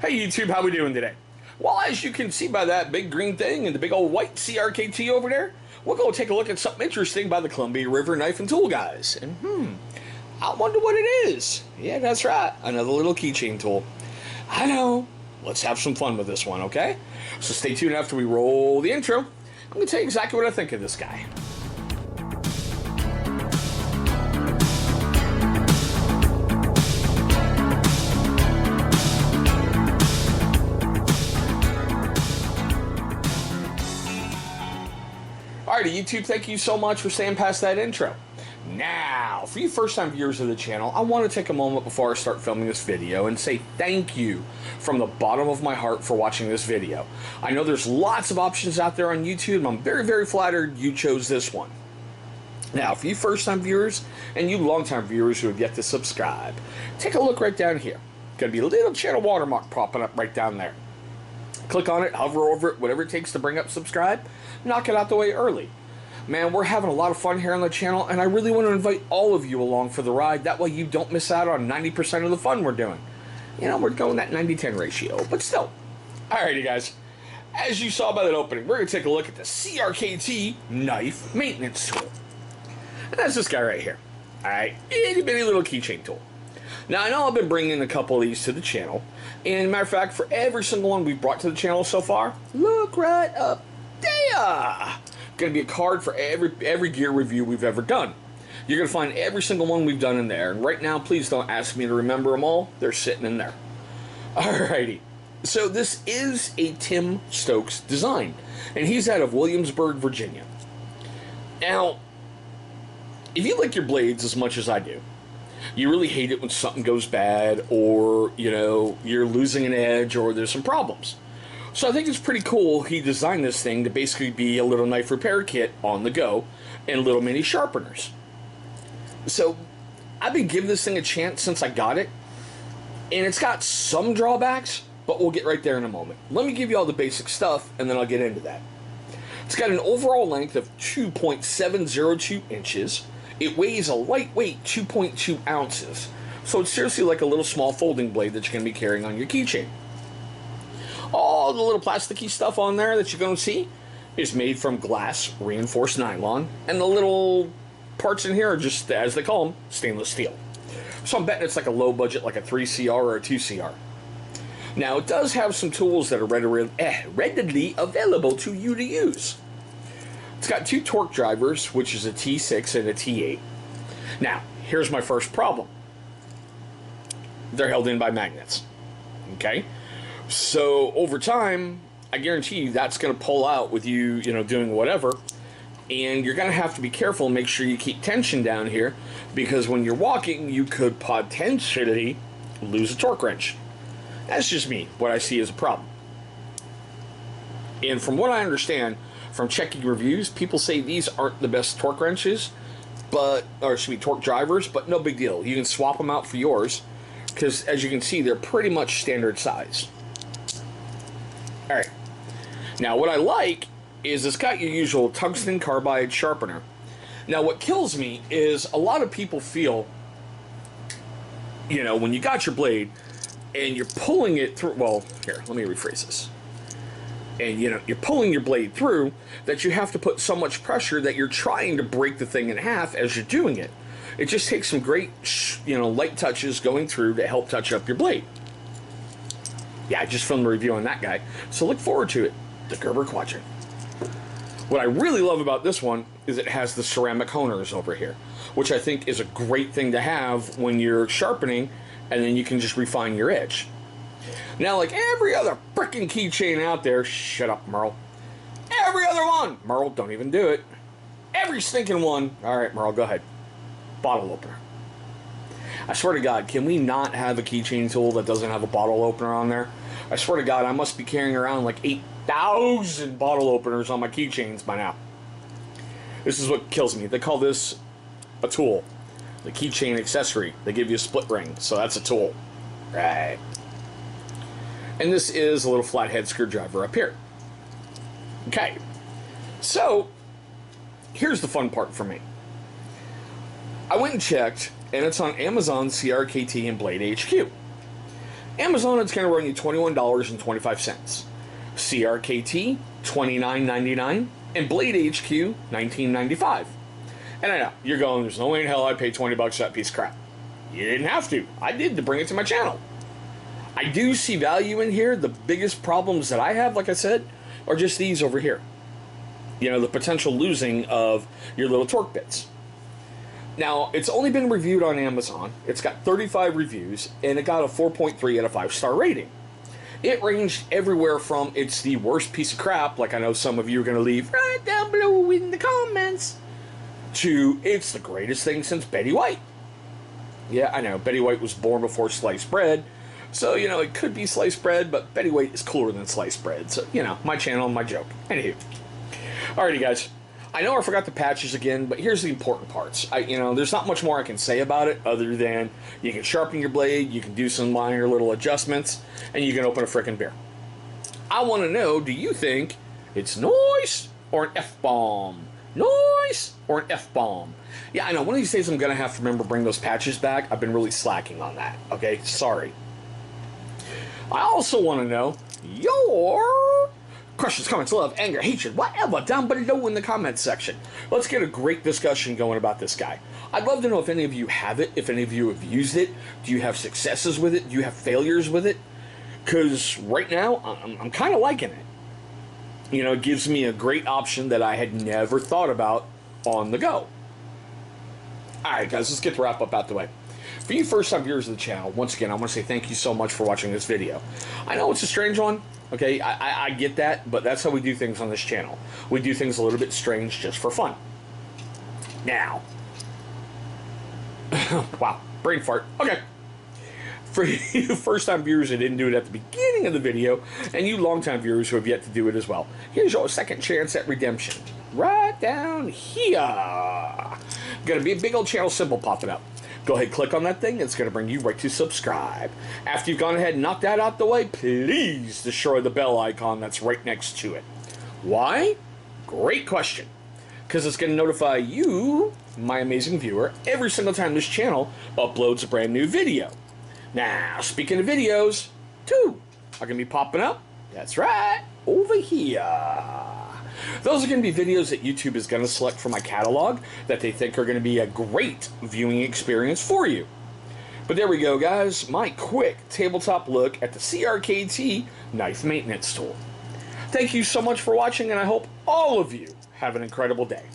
Hey YouTube, how we doing today? Well, as you can see by that big green thing and the big old white CRKT over there, we'll go take a look at something interesting by the Columbia River Knife and Tool guys. And I wonder what it is. Yeah, that's right, another little keychain tool. I know. Let's have some fun with this one, okay? So stay tuned after we roll the intro. I'm going to tell you exactly what I think of this guy. Alrighty, YouTube, thank you so much for staying past that intro. Now, for you first-time viewers of the channel, I want to take a moment before I start filming this video and say thank you from the bottom of my heart for watching this video. I know there's lots of options out there on YouTube, and I'm very, very flattered you chose this one. Now, for you first-time viewers and you long-time viewers who have yet to subscribe, take a look right down here. Going to be a little channel watermark popping up right down there. Click on it, hover over it, whatever it takes to bring up subscribe, knock it out the way early. Man, we're having a lot of fun here on the channel, and I really want to invite all of you along for the ride. That way you don't miss out on 90% of the fun we're doing. You know, we're going that 90-10 ratio, but still. Alrighty, guys. As you saw by that opening, we're going to take a look at the CRKT Knife Maintenance Tool. And that's this guy right here. Alright, itty-bitty little keychain tool. Now, I know I've been bringing a couple of these to the channel, and matter of fact, for every single one we've brought to the channel so far, look right up there! Going to be a card for every gear review we've ever done. You're going to find every single one we've done in there, and right now, please don't ask me to remember them all. They're sitting in there. Alrighty. So this is a Tim Stokes design, and he's out of Williamsburg, Virginia. Now, if you like your blades as much as I do, you really hate it when something goes bad, or, you know, you're losing an edge, or there's some problems. So I think it's pretty cool he designed this thing to basically be a little knife repair kit on the go, and little mini sharpeners. So I've been giving this thing a chance since I got it, and it's got some drawbacks, but we'll get right there in a moment. Let me give you all the basic stuff, and then I'll get into that. It's got an overall length of 2.702 inches. It weighs a lightweight 2.2 ounces, so it's seriously like a little small folding blade that you're going to be carrying on your keychain. All the little plasticky stuff on there that you're going to see is made from glass reinforced nylon, and the little parts in here are just, as they call them, stainless steel. So I'm betting it's like a low budget, like a 3CR or a 2CR. Now, it does have some tools that are readily available to you to use. It's got two torque drivers, which is a T6 and a T8. Now, here's my first problem. They're held in by magnets. Okay? So, over time, I guarantee you that's going to pull out with you, you know, doing whatever. And you're going to have to be careful and make sure you keep tension down here, because when you're walking, you could potentially lose a torque wrench. That's just me, what I see as a problem. And from what I understand, from checking reviews, people say these aren't the best torque wrenches, torque drivers, but no big deal. You can swap them out for yours, because as you can see, they're pretty much standard size. Alright, now what I like is it's got your usual tungsten carbide sharpener. Now what kills me is a lot of people feel, you know, when you got your blade and you're pulling it through, well, here, let me rephrase this. And, you know, you're pulling your blade through, that you have to put so much pressure that you're trying to break the thing in half as you're doing it. It just takes some great, you know, light touches going through to help touch up your blade. Yeah, I just filmed a review on that guy, so look forward to it. The Gerber Quadrant. What I really love about this one is it has the ceramic honers over here, which I think is a great thing to have when you're sharpening, and then you can just refine your edge. Now, like every other frickin' keychain out there, shut up, Merle. Every other one, Merle, don't even do it. Every stinking one. All right, Merle, go ahead. Bottle opener. I swear to God, can we not have a keychain tool that doesn't have a bottle opener on there? I swear to God, I must be carrying around like 8,000 bottle openers on my keychains by now. This is what kills me. They call this a tool. The keychain accessory. They give you a split ring, so that's a tool. Right. And this is a little flathead screwdriver up here. Okay. So, here's the fun part for me. I went and checked, and it's on Amazon, CRKT, and Blade HQ. Amazon, it's going to run you $21.25. CRKT, $29.99. And Blade HQ, $19.95. And I know, you're going, there's no way in hell I paid 20 bucks for that piece of crap. You didn't have to. I did to bring it to my channel. I do see value in here. The biggest problems that I have, like I said, are just these over here. You know, the potential losing of your little torque bits. Now, it's only been reviewed on Amazon. It's got 35 reviews, and it got a 4.3 out of 5-star rating. It ranged everywhere from it's the worst piece of crap, like I know some of you are going to leave right down below in the comments, to it's the greatest thing since Betty White. Yeah, I know, Betty White was born before sliced bread, so, you know, it could be sliced bread, but Betty White is cooler than sliced bread, so, you know, my channel, my joke. Anywho. Alrighty, guys. I know I forgot the patches again, but here's the important parts. You know, there's not much more I can say about it other than you can sharpen your blade, you can do some minor little adjustments, and you can open a frickin' beer. I want to know, do you think it's nice or an F-bomb? Nice or an F-bomb? Yeah, I know, one of these days I'm going to have to remember to bring those patches back. I've been really slacking on that, okay? Sorry. I also want to know your questions, comments, love, anger, hatred, whatever, down below in the comments section. Let's get a great discussion going about this guy. I'd love to know if any of you have it, if any of you have used it. Do you have successes with it? Do you have failures with it? Because right now, I'm kind of liking it. You know, it gives me a great option that I had never thought about on the go. Alright guys, let's get the wrap up out the way. For you first-time viewers of the channel, once again, I want to say thank you so much for watching this video. I know it's a strange one, okay? I get that, but that's how we do things on this channel. We do things a little bit strange just for fun. Now. Wow, brain fart. Okay. For you first-time viewers who didn't do it at the beginning of the video, and you long-time viewers who have yet to do it as well, here's your second chance at redemption. Right down here. Gonna be a big old channel symbol popping up. Go ahead, click on that thing. It's going to bring you right to subscribe. After you've gone ahead and knocked that out the way, please destroy the bell icon that's right next to it. Why? Great question. Because it's going to notify you, my amazing viewer, every single time this channel uploads a brand new video. Now, speaking of videos, two are going to be popping up. That's right, over here. Those are going to be videos that YouTube is going to select from my catalog that they think are going to be a great viewing experience for you. But there we go, guys. My quick tabletop look at the CRKT knife maintenance tool. Thank you so much for watching, and I hope all of you have an incredible day.